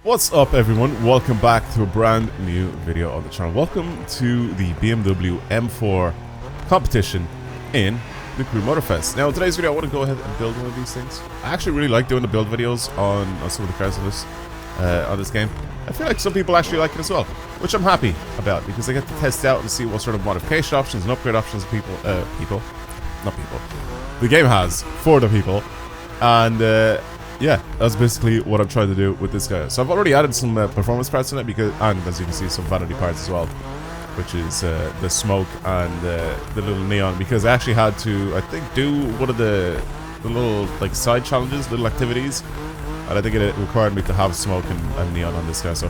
What's up everyone, welcome back to a brand new video on the channel. Welcome to the BMW M4 competition in the Crew MOTORFEST. Now in today's video I want to go ahead and build one of these things. I actually really like doing the build videos on some of the cars on this game. I feel like some people actually like it as well, which I'm happy about because I get to test out and see what sort of modification options and upgrade options the game has for the people. And yeah, that's basically what I'm trying to do with this guy. So I've already added some performance parts in it, and as you can see, some vanity parts as well, which is the smoke and the little neon, because I actually had to, I think, do one of the little like side challenges, little activities, and I think it required me to have smoke and neon on this guy, so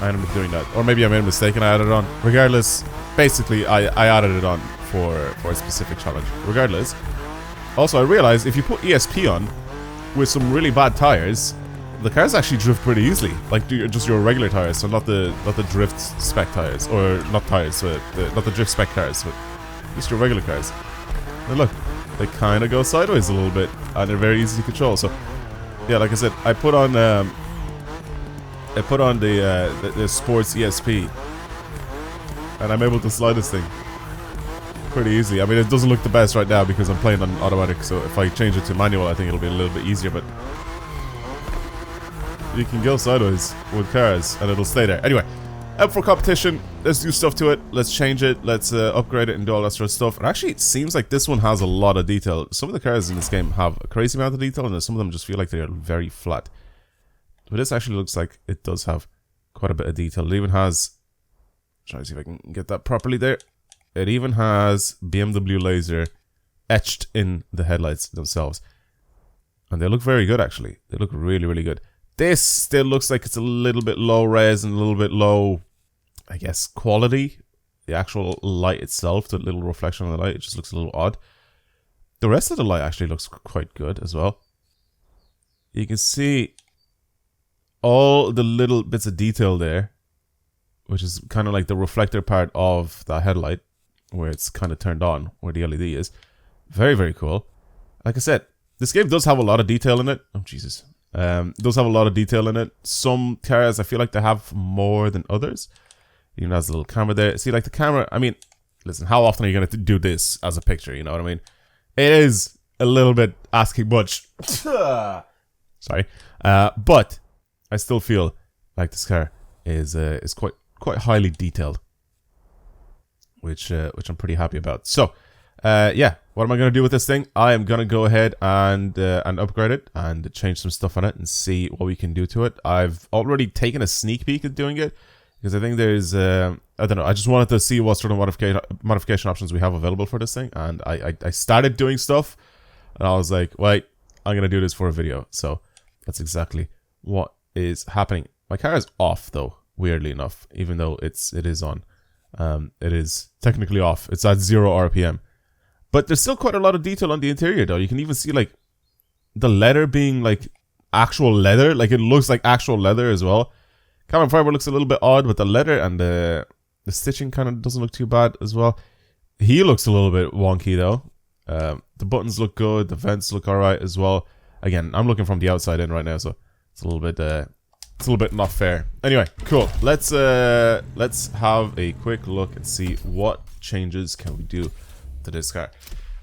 I ended up doing that. Or maybe I made a mistake and I added it on. Regardless, basically I added it on for a specific challenge. Regardless, also I realized if you put ESP on with some really bad tires, the cars actually drift pretty easily. Like just your regular tires, so not the drift spec tires, or not tires, but not the drift spec cars, but just your regular cars. And look, they kind of go sideways a little bit, and they're very easy to control. So yeah, like I said, I put on the sports ESP, and I'm able to slide this thing pretty easily. I mean, it doesn't look the best right now because I'm playing on automatic, so if I change it to manual I think it'll be a little bit easier, but you can go sideways with cars and it'll stay there. Anyway, up for competition, let's do stuff to it, let's change it, let's upgrade it and do all that sort of stuff. And actually it seems like this one has a lot of detail. Some of the cars in this game have a crazy amount of detail, and some of them just feel like they're very flat. But this actually looks like it does have quite a bit of detail. It even has, try to see if I can get that properly there. It even has BMW laser etched in the headlights themselves. And they look very good, actually. They look really, really good. This still looks like it's a little bit low res and a little bit low, I guess, quality. The actual light itself, the little reflection on the light, it just looks a little odd. The rest of the light actually looks quite good as well. You can see all the little bits of detail there, which is kind of like the reflector part of the headlight, where it's kind of turned on, where the LED is. Very, very cool. Like I said, this game does have a lot of detail in it. Oh, Jesus. Does have a lot of detail in it. Some cars, I feel like they have more than others. Even has a little camera there. See, like the camera, I mean, listen, how often are you going to do this as a picture? You know what I mean? It is a little bit asking much. Sorry. But I still feel like this car is quite highly detailed, which I'm pretty happy about. So, yeah, what am I going to do with this thing? I am going to go ahead and upgrade it and change some stuff on it and see what we can do to it. I've already taken a sneak peek at doing it because I think there's, I don't know, I just wanted to see what sort of modification options we have available for this thing, and I started doing stuff, and I was like, wait, I'm going to do this for a video. So that's exactly what is happening. My car is off though, weirdly enough, even though it is on. It is technically off. It's at 0 RPM. But there's still quite a lot of detail on the interior though. You can even see like the leather being like actual leather. Like it looks like actual leather as well. Carbon fiber looks a little bit odd, but the leather and the stitching kind of doesn't look too bad as well. He looks a little bit wonky though. The buttons look good. The vents look alright as well. Again, I'm looking from the outside in right now, so it's a little bit not fair. Anyway, cool. Let's have a quick look and see what changes can we do to this car.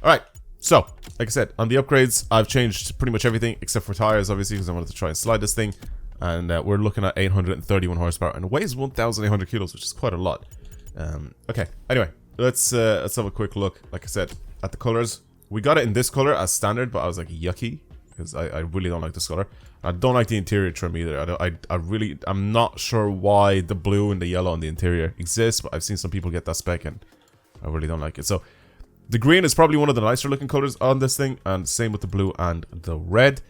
Alright, so, like I said, on the upgrades, I've changed pretty much everything except for tires, obviously, because I wanted to try and slide this thing. And we're looking at 831 horsepower, and it weighs 1,800 kilos, which is quite a lot. Okay, anyway, let's have a quick look, like I said, at the colors. We got it in this color as standard, but I was like, yucky, because I really don't like this color. I don't like the interior trim either. I'm not sure why the blue and the yellow on the interior exists, but I've seen some people get that spec and I really don't like it. So the green is probably one of the nicer looking colors on this thing, and same with the blue and the red.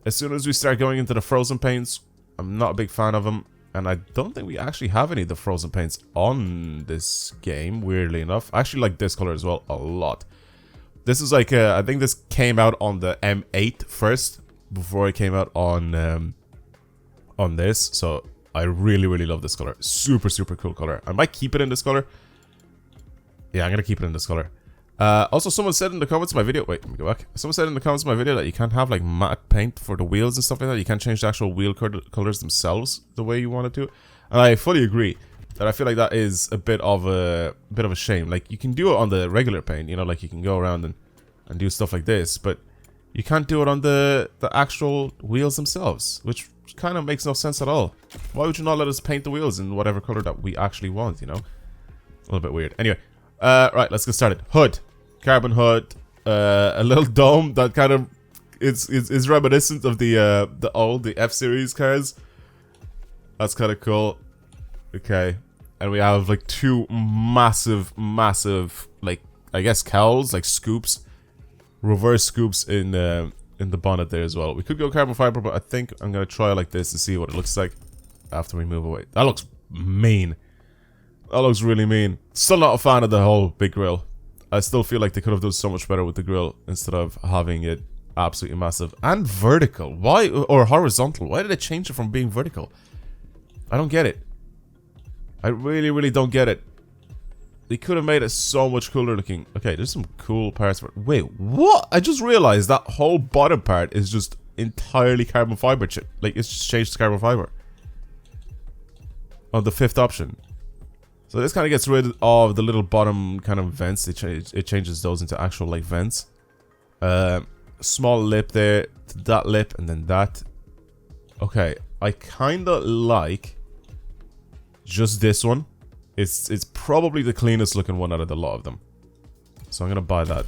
As soon as we start going into the frozen paints, I'm not a big fan of them, and I don't think we actually have any of the frozen paints on this game, weirdly enough. I actually like this color as well a lot. This is like, I think this came out on the M8 first, before it came out on this, so I really, really love this color. Super, super cool color. I might keep it in this color. Yeah, I'm gonna keep it in this color. Also, someone said in the comments of my video, wait, let me go back. Someone said in the comments of my video that you can't have like matte paint for the wheels and stuff like that. You can't change the actual wheel colors themselves the way you want it to. And I fully agree that I feel like that is a bit of a shame. Like, you can do it on the regular paint, you know, like you can go around and do stuff like this, but you can't do it on the actual wheels themselves, which kind of makes no sense at all. Why would you not let us paint the wheels in whatever color that we actually want, you know? A little bit weird. Anyway, right, let's get started. Hood. Carbon hood, a little dome that kind of is reminiscent of the old F-Series cars. That's kind of cool. Okay, and we have like two massive like, I guess cowls, like scoops, reverse scoops in the bonnet there as well. We could go carbon fiber, but I think I'm gonna try like this to see what it looks like after we move away. That looks mean. That looks really mean. Still not a fan of the whole big grille. I still feel like they could have done so much better with the grille instead of having it absolutely massive. And vertical. Why? Or horizontal. Why did they change it from being vertical? I don't get it. I really don't get it. They could have made it so much cooler looking. Okay, there's some cool parts for it. Wait, what? I just realized that whole bottom part is just entirely carbon fiber chip. Like, it's just changed to carbon fiber. On the 5th option. So this kind of gets rid of the little bottom kind of vents. It changes those into actual like vents. Small lip there, that lip, and then that. Okay, I kind of like just this one. It's probably the cleanest looking one out of the lot of them. So I'm gonna buy that.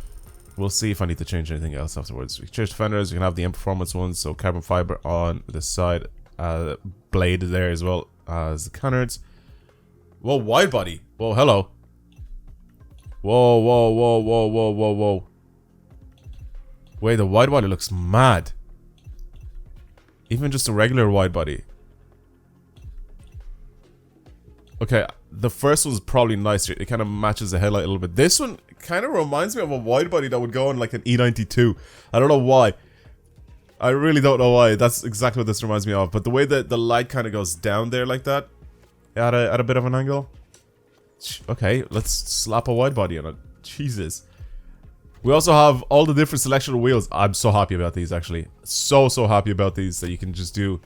We'll see if I need to change anything else afterwards. We can change the fenders. We can have the M-Performance ones, so carbon fiber on the side, blade there as well as the canards. Whoa, wide body. Whoa, hello. Whoa. Wait, the wide body looks mad. Even just a regular wide body. Okay, the first one's probably nicer. It kind of matches the headlight a little bit. This one kind of reminds me of a wide body that would go on like an E92. I don't know why. I really don't know why. That's exactly what this reminds me of. But the way that the light kind of goes down there like that, at a bit of an angle. Okay, let's slap a wide body on it. Jesus. We also have all the different selection of wheels. I'm so happy about these, actually. So happy about these that you can just do.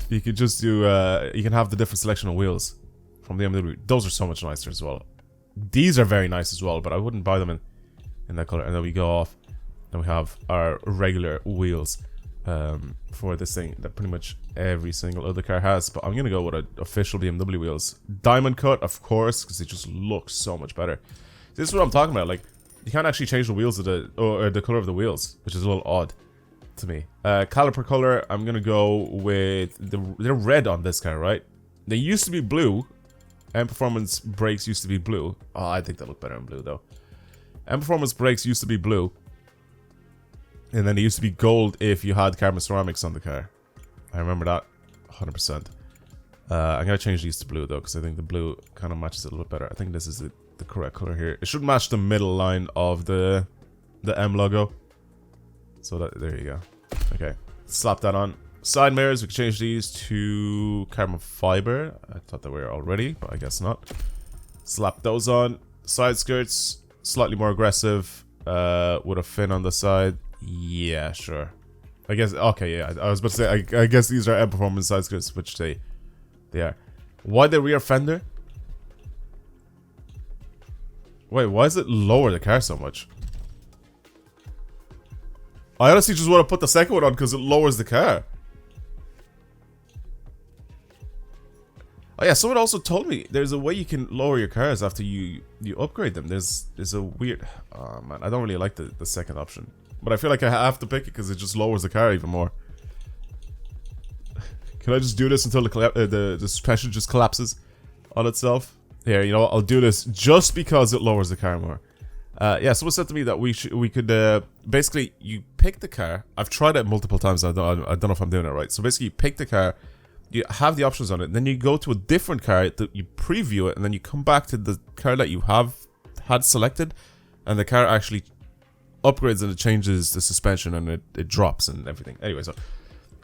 You can have the different selection of wheels from the BMW. Those are so much nicer as well. These are very nice as well, but I wouldn't buy them in that color. And then we go off, and we have our regular wheels. For this thing that pretty much every single other car has, but I'm gonna go with official BMW wheels. Diamond cut, of course, because it just looks so much better. This is what I'm talking about. Like, you can't actually change the wheels of the color of the wheels, which is a little odd to me. Caliper color, I'm gonna go with they're red on this car, right? They used to be blue. M-Performance brakes used to be blue. Oh, I think they look better in blue though. M-Performance brakes used to be blue. And then it used to be gold if you had carbon ceramics on the car. I remember that 100%. I'm going to change these to blue though, because I think the blue kind of matches it a little bit better. I think this is the correct color here. It should match the middle line of the M logo. So there you go. Okay, slap that on. Side mirrors, we can change these to carbon fiber. I thought they were already, but I guess not. Slap those on. Side skirts, slightly more aggressive, with a fin on the side. Yeah, sure. I guess, okay, yeah. I was about to say, I guess these are M-Performance side skirts, which they are. Why the rear fender? Wait, why does it lower the car so much? I honestly just want to put the second one on because it lowers the car. Oh yeah, someone also told me there's a way you can lower your cars after you upgrade them. There's a weird... Oh man, I don't really like the second option. But I feel like I have to pick it because it just lowers the car even more. Can I just do this until the suspension just collapses on itself? Here, you know what? I'll do this just because it lowers the car more. Yeah, someone said to me that we could basically, you pick the car. I've tried it multiple times. I don't know if I'm doing it right. So basically, you pick the car. You have the options on it. Then you go to a different car that you preview it, and then you come back to the car that you had selected, and the car actually upgrades and it changes the suspension and it drops and everything. Anyway, so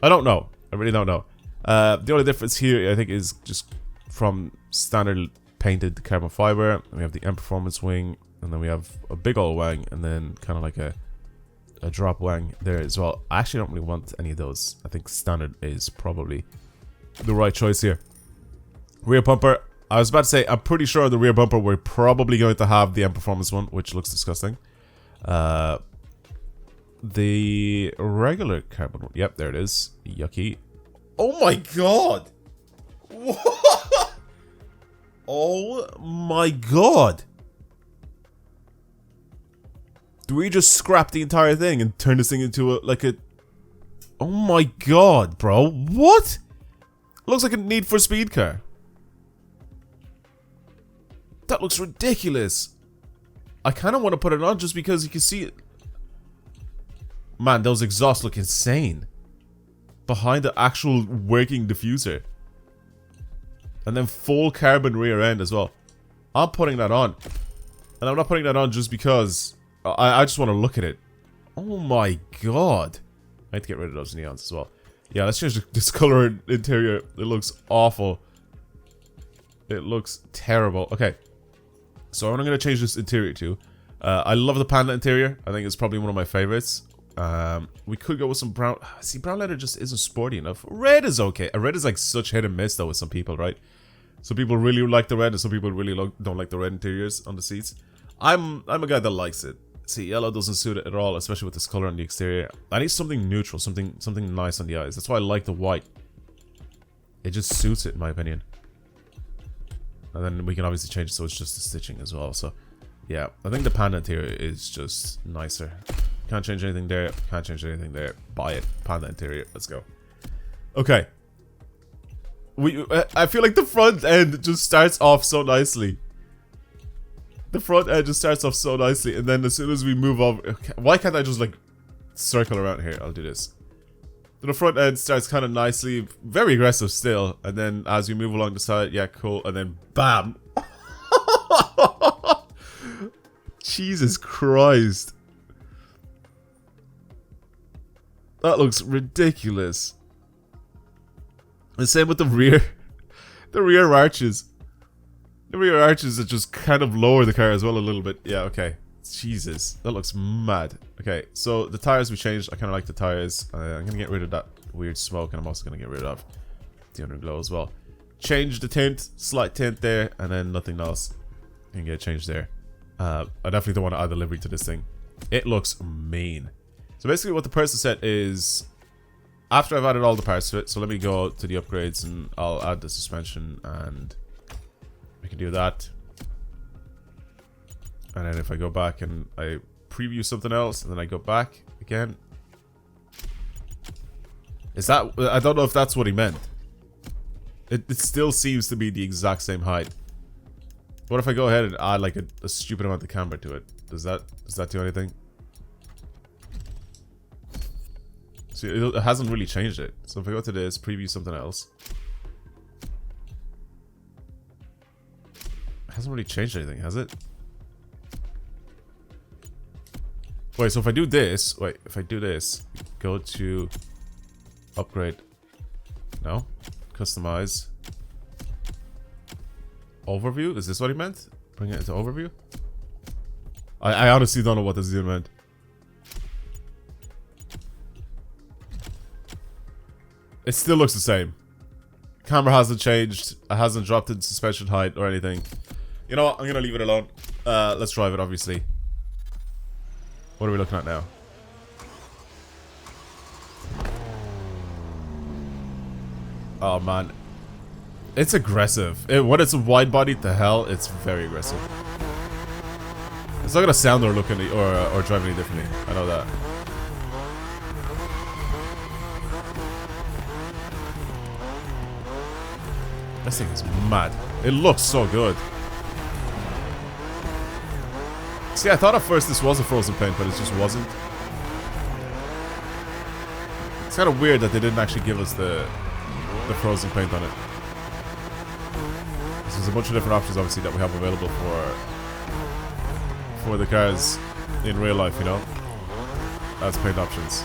I don't know. I really don't know. The only difference here, I think, is just from standard painted carbon fiber. We have the M-Performance wing. And then we have a big old wang, and then kind of like a drop wang there as well. I actually don't really want any of those. I think standard is probably the right choice here. Rear bumper. I was about to say, I'm pretty sure the rear bumper we're probably going to have the M Performance one, which looks disgusting. The regular carbon one. Yep, there it is. Yucky. Oh my god! What? Oh my god! Do we just scrap the entire thing and turn this thing into like a... Oh my god, bro. What? Looks like a Need for Speed car. That looks ridiculous. I kind of want to put it on just because you can see it. Man, those exhausts look insane. Behind the actual working diffuser. And then full carbon rear end as well. I'm putting that on. And I'm not putting that on just because I just want to look at it. Oh my god. I need to get rid of those neons as well. Yeah, let's change this color interior. It looks awful. It looks terrible. Okay. So what I'm going to change this interior to. I love the panda interior. I think it's probably one of my favorites. We could go with some brown. See, brown leather just isn't sporty enough. Red is okay. Red is like such hit and miss though with some people, right? Some people really like the red, and some people really don't like the red interiors on the seats. I'm a guy that likes it. See, yellow doesn't suit it at all, especially with this color on the exterior. I need something neutral, something nice on the eyes. That's why I like the white. It just suits it, in my opinion. And then we can obviously change it so it's just the stitching as well. So, yeah, I think the panda interior is just nicer. Can't change anything there. Can't change anything there. Buy it. Panda interior. Let's go. Okay. I feel like the front end just starts off so nicely. The front end just starts off so nicely, and then as soon as we move over, okay, why can't I just like circle around here? I'll do this. So the front end starts kind of nicely, very aggressive still, and then as we move along the side, yeah, cool, and then bam. Jesus Christ. That looks ridiculous. The same with the rear. The rear arches. The rear arches that just kind of lower the car as well a little bit. Yeah, okay. Jesus. That looks mad. Okay, so the tires we changed. I kind of like the tires. I'm going to get rid of that weird smoke, and I'm also going to get rid of the underglow as well. Change the tint. Slight tint there, and then nothing else can get changed there. I definitely don't want to add the livery to this thing. It looks mean. So basically what the person said is, after I've added all the parts to it, so let me go to the upgrades and I'll add the suspension, and we can do that. And then if I go back and I preview something else and then I go back again. Is that, I don't know if that's what he meant. It still seems to be the exact same height. What if I go ahead and add like a stupid amount of camber to it? Does that do anything? See, it hasn't really changed it. So if I go to this, preview something else. It hasn't really changed anything, has it? Wait, so if I do this, go to upgrade. No, customize. Overview? Is this what he meant? Bring it into overview? I honestly don't know what this even meant. It still looks the same. Camera hasn't changed. It hasn't dropped in suspension height or anything. You know what? I'm gonna leave it alone. Let's drive it, obviously. What are we looking at now? Oh man, it's aggressive. When it's a wide body, to hell, it's very aggressive. It's not gonna sound or look any or drive any differently. I know that. This thing is mad. It looks so good. See, I thought at first this was a frozen paint, but it just wasn't. It's kind of weird that they didn't actually give us the frozen paint on it. There's a bunch of different options, obviously, that we have available for the cars in real life, you know, as paint options.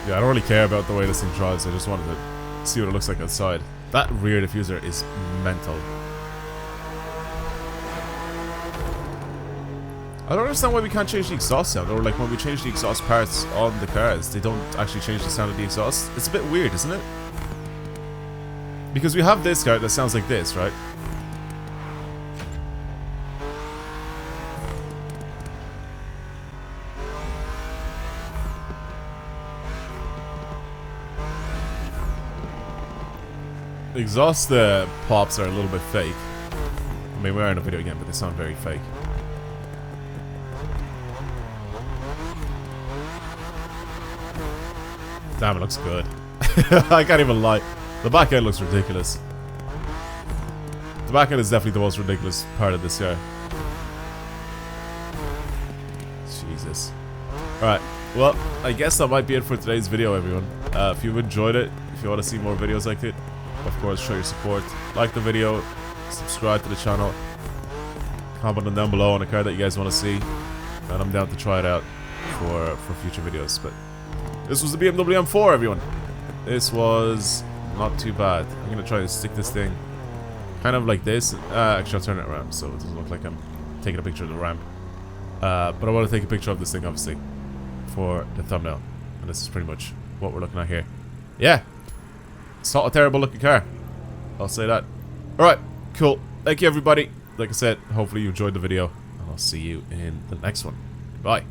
Yeah, I don't really care about the way this thing drives. I just wanted to see what it looks like outside. That rear diffuser is mental. I don't understand why we can't change the exhaust sound, or like when we change the exhaust parts on the cars, they don't actually change the sound of the exhaust. It's a bit weird, isn't it? Because we have this car that sounds like this, right? The exhaust pops are a little bit fake. I mean, we are in a video game, but they sound very fake. Damn, it looks good. I can't even lie. The back end looks ridiculous. The back end is definitely the most ridiculous part of this car. Jesus. Alright, well, I guess that might be it for today's video, everyone. If you've enjoyed it, if you want to see more videos like it, of course, show your support. Like the video, subscribe to the channel, comment down below on a car that you guys want to see, and I'm down to try it out for future videos. But this was the BMW M4, everyone. This was not too bad. I'm going to try to stick this thing kind of like this. Actually, I'll turn it around so it doesn't look like I'm taking a picture of the ramp. But I want to take a picture of this thing, obviously, for the thumbnail. And this is pretty much what we're looking at here. Yeah. It's not a terrible looking car. I'll say that. Alright, cool. Thank you, everybody. Like I said, hopefully you enjoyed the video. And I'll see you in the next one. Bye.